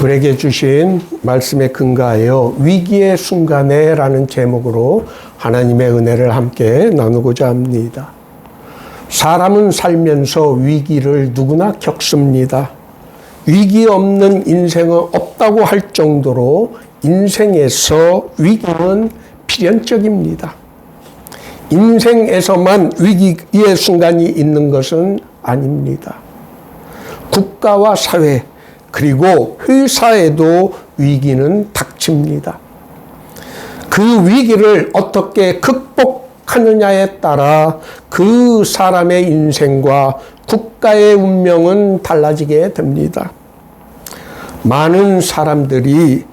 우리에게 주신 말씀에 근거하여 위기의 순간에 라는 제목으로 하나님의 은혜를 함께 나누고자 합니다. 사람은 살면서 위기를 누구나 겪습니다. 위기 없는 인생은 없다고 할 정도로 인생에서 위기는 필연적입니다. 인생에서만 위기의 순간이 있는 것은 아닙니다. 국가와 사회 그리고 회사에도 위기는 닥칩니다. 그 위기를 어떻게 극복하느냐에 따라 그 사람의 인생과 국가의 운명은 달라지게 됩니다. 많은 사람들이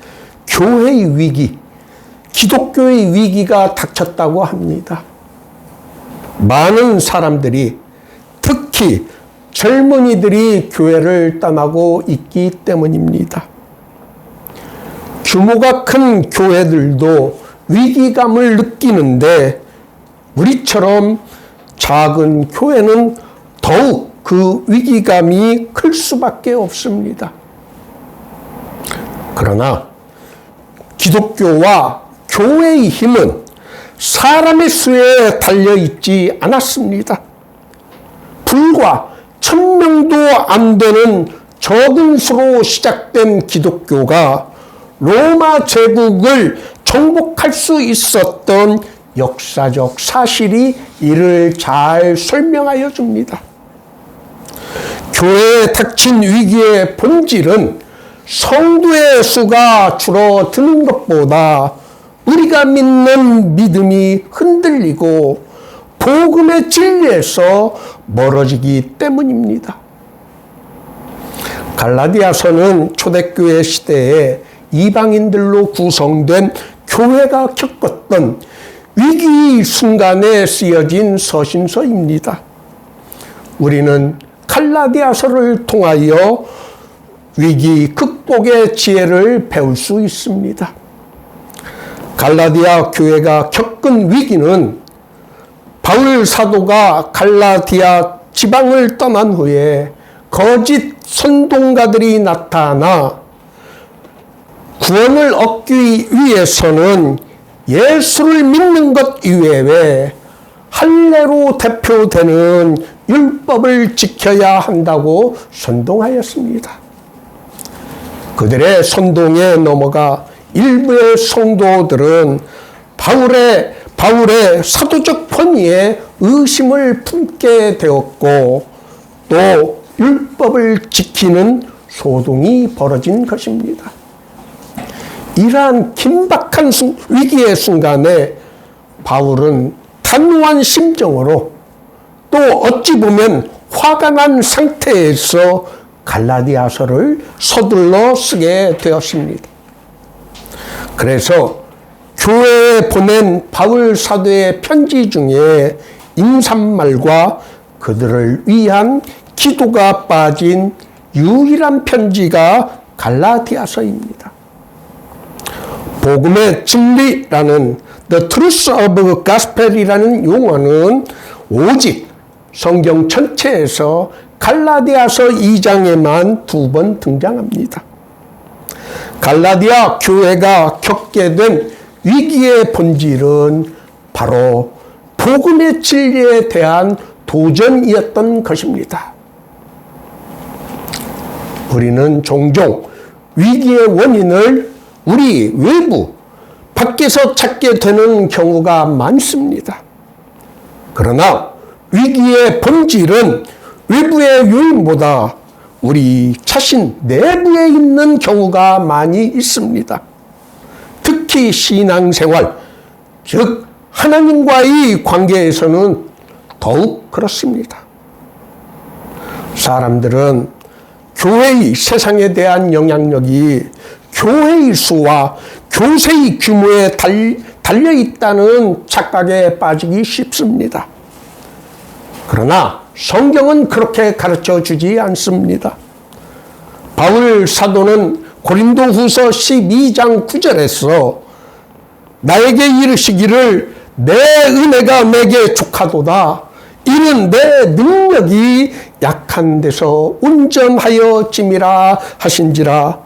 교회의 위기, 기독교의 위기가 닥쳤다고 합니다. 많은 사람들이 특히 젊은이들이 교회를 떠나고 있기 때문입니다. 규모가 큰 교회들도 위기감을 느끼는데 우리처럼 작은 교회는 더욱 그 위기감이 클 수밖에 없습니다. 그러나 기독교와 교회의 힘은 사람의 수에 달려있지 않았습니다. 불과 1000명도 안 되는 적은 수로 시작된 기독교가 로마 제국을 정복할 수 있었던 역사적 사실이 이를 잘 설명하여 줍니다. 교회에 닥친 위기의 본질은 성도의 수가 줄어드는 것보다 우리가 믿는 믿음이 흔들리고 복음의 진리에서 멀어지기 때문입니다. 갈라디아서는 초대교회 시대에 이방인들로 구성된 교회가 겪었던 위기 순간에 쓰여진 서신서입니다. 우리는 갈라디아서를 통하여 위기 극복의 지혜를 배울 수 있습니다. 갈라디아 교회가 겪은 위기는 바울 사도가 갈라디아 지방을 떠난 후에 거짓 선동가들이 나타나 구원을 얻기 위해서는 예수를 믿는 것 이외에 할례로 대표되는 율법을 지켜야 한다고 선동하였습니다. 그들의 선동에 넘어가 일부의 성도들은 바울의 사도적 권위에 의심을 품게 되었고 또 율법을 지키는 소동이 벌어진 것입니다. 이러한 긴박한 위기의 순간에 바울은 단호한 심정으로 또 어찌 보면 화가 난 상태에서 갈라디아서를 서둘러 쓰게 되었습니다. 그래서 교회에 보낸 바울 사도의 편지 중에 인사말과 그들을 위한 기도가 빠진 유일한 편지가 갈라디아서입니다. 복음의 진리라는 The Truth of Gospel이라는 용어는 오직 성경 전체에서 갈라디아서 2장에만 2번 등장합니다. 갈라디아 교회가 겪게 된 위기의 본질은 바로 복음의 진리에 대한 도전이었던 것입니다. 우리는 종종 위기의 원인을 우리 외부, 밖에서 찾게 되는 경우가 많습니다. 그러나 위기의 본질은 외부의 요인보다 우리 자신 내부에 있는 경우가 많이 있습니다. 특히 신앙생활, 즉 하나님과의 관계에서는 더욱 그렇습니다. 사람들은 교회의 세상에 대한 영향력이 교회의 수와 교세의 규모에 달려있다는 착각에 빠지기 쉽습니다. 그러나 성경은 그렇게 가르쳐 주지 않습니다. 바울 사도는 고린도후서 12장 9절에서 나에게 이르시기를 내 은혜가 내게 족하도다. 이는 내 능력이 약한 데서 온전하여 짐이라 하신지라.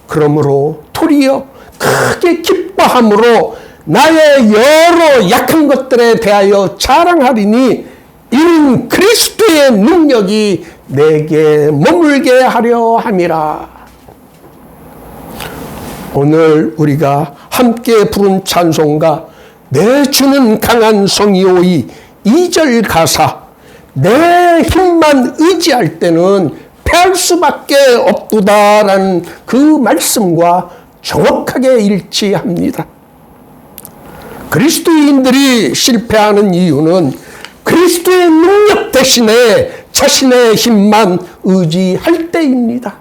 그러므로 도리어 크게 기뻐함으로 나의 여러 약한 것들에 대하여 자랑하리니 이는 그리스도의 능력이 내게 머물게 하려 함이라. 오늘 우리가 함께 부른 찬송가 내 주는 강한 성이오이 2절 가사 내 힘만 의지할 때는 패할 수밖에 없도다라는 그 말씀과 정확하게 일치합니다. 그리스도인들이 실패하는 이유는 그리스도의 능력 대신에 자신의 힘만 의지할 때입니다.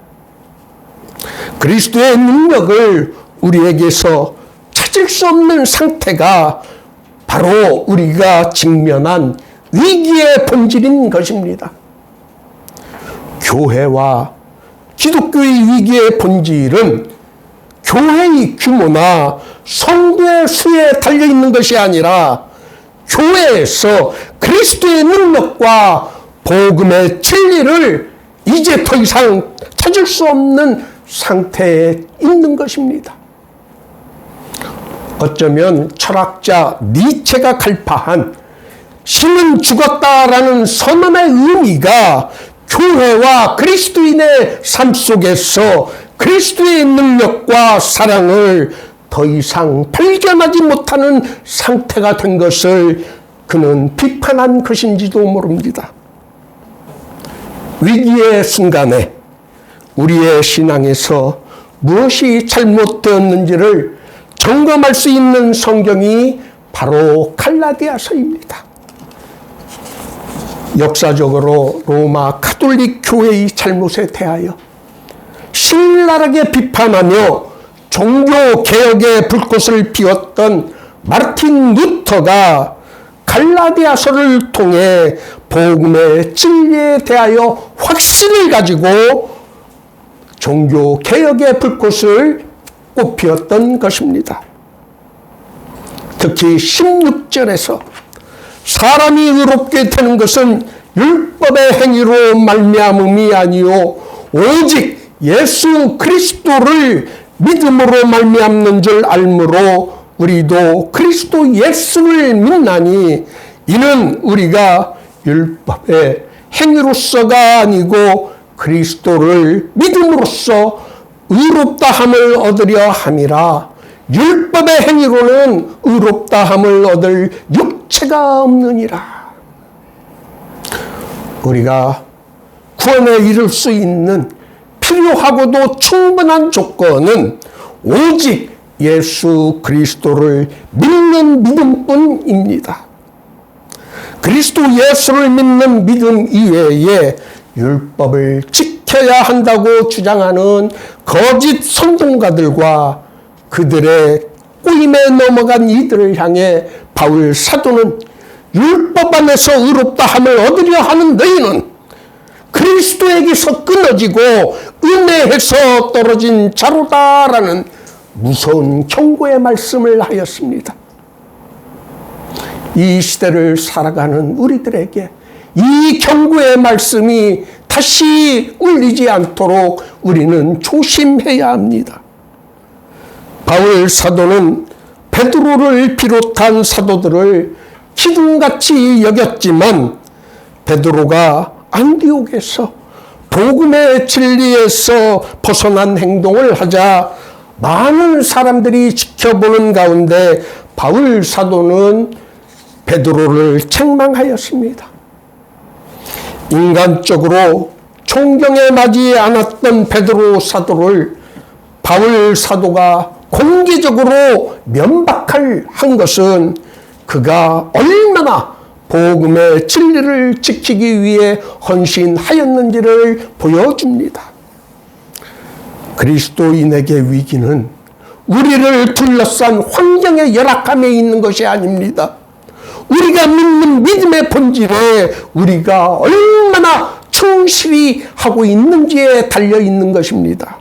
그리스도의 능력을 우리에게서 찾을 수 없는 상태가 바로 우리가 직면한 위기의 본질인 것입니다. 교회와 기독교의 위기의 본질은 교회의 규모나 성도의 수에 달려있는 것이 아니라 교회에서 그리스도의 능력과 복음의 진리를 이제 더 이상 찾을 수 없는 상태에 있는 것입니다. 어쩌면 철학자 니체가 갈파한 신은 죽었다라는 선언의 의미가 교회와 그리스도인의 삶 속에서 그리스도의 능력과 사랑을 더 이상 발견하지 못하는 상태가 된 것을 그는 비판한 것인지도 모릅니다. 위기의 순간에 우리의 신앙에서 무엇이 잘못되었는지를 점검할 수 있는 성경이 바로 갈라디아서입니다. 역사적으로 로마 가톨릭 교회의 잘못에 대하여 신랄하게 비판하며 종교개혁의 불꽃을 피웠던 마르틴 루터가 갈라디아서를 통해 복음의 진리에 대하여 확신을 가지고 종교개혁의 불꽃을 꽃피웠던 것입니다. 특히 16절에서 사람이 의롭게 되는 것은 율법의 행위로 말미암음이 아니요 오직 예수 그리스도를 믿음으로 말미암는 줄 알므로 우리도 그리스도 예수를 믿나니 이는 우리가 율법의 행위로서가 아니고 그리스도를 믿음으로써 의롭다함을 얻으려 함이라. 율법의 행위로는 의롭다함을 얻을 육체가 없느니라. 우리가 구원에 이를 수 있는 필요하고도 충분한 조건은 오직 예수 그리스도를 믿는 믿음뿐입니다. 그리스도 예수를 믿는 믿음 이외에 율법을 지켜야 한다고 주장하는 거짓 선동가들과 그들의 꼬임에 넘어간 이들을 향해 바울 사도는 율법 안에서 의롭다함을 얻으려 하는 너희는 그리스도에게서 끊어지고 은혜에서 떨어진 자로다라는 무서운 경고의 말씀을 하였습니다. 이 시대를 살아가는 우리들에게 이 경고의 말씀이 다시 울리지 않도록 우리는 조심해야 합니다. 바울 사도는 베드로를 비롯한 사도들을 기둥같이 여겼지만 베드로가 안디옥에서 복음의 진리에서 벗어난 행동을 하자 많은 사람들이 지켜보는 가운데 바울 사도는 베드로를 책망하였습니다. 인간적으로 존경에 맞지 않았던 베드로 사도를 바울 사도가 공개적으로 면박할 한 것은 그가 얼마나 복음의 진리를 지키기 위해 헌신하였는지를 보여줍니다. 그리스도인에게 위기는 우리를 둘러싼 환경의 열악함에 있는 것이 아닙니다. 우리가 믿는 믿음의 본질에 우리가 얼마나 충실히 하고 있는지에 달려 있는 것입니다.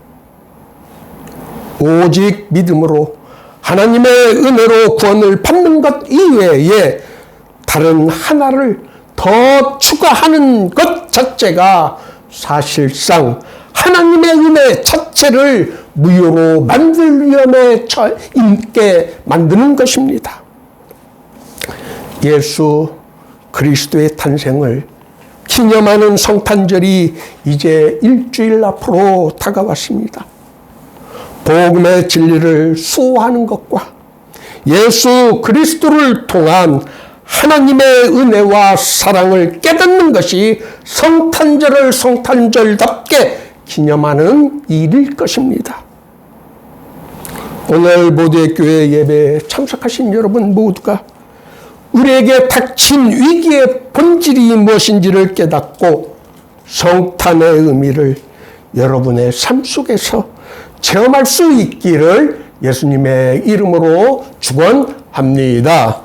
오직 믿음으로 하나님의 은혜로 구원을 받는 것 이외에 다른 하나를 더 추가하는 것 자체가 사실상 하나님의 은혜 자체 자체를 무효로 만들 위험에 처임게 만드는 것입니다. 예수 그리스도의 탄생을 기념하는 성탄절이 이제 일주일 앞으로 다가왔습니다. 복음의 진리를 수호하는 것과 예수 그리스도를 통한 하나님의 은혜와 사랑을 깨닫는 것이 성탄절을 성탄절답게 기념하는 일일 것입니다. 오늘 모두의 교회 예배에 참석하신 여러분 모두가 우리에게 닥친 위기의 본질이 무엇인지를 깨닫고 성탄의 의미를 여러분의 삶 속에서 체험할 수 있기를 예수님의 이름으로 축원합니다.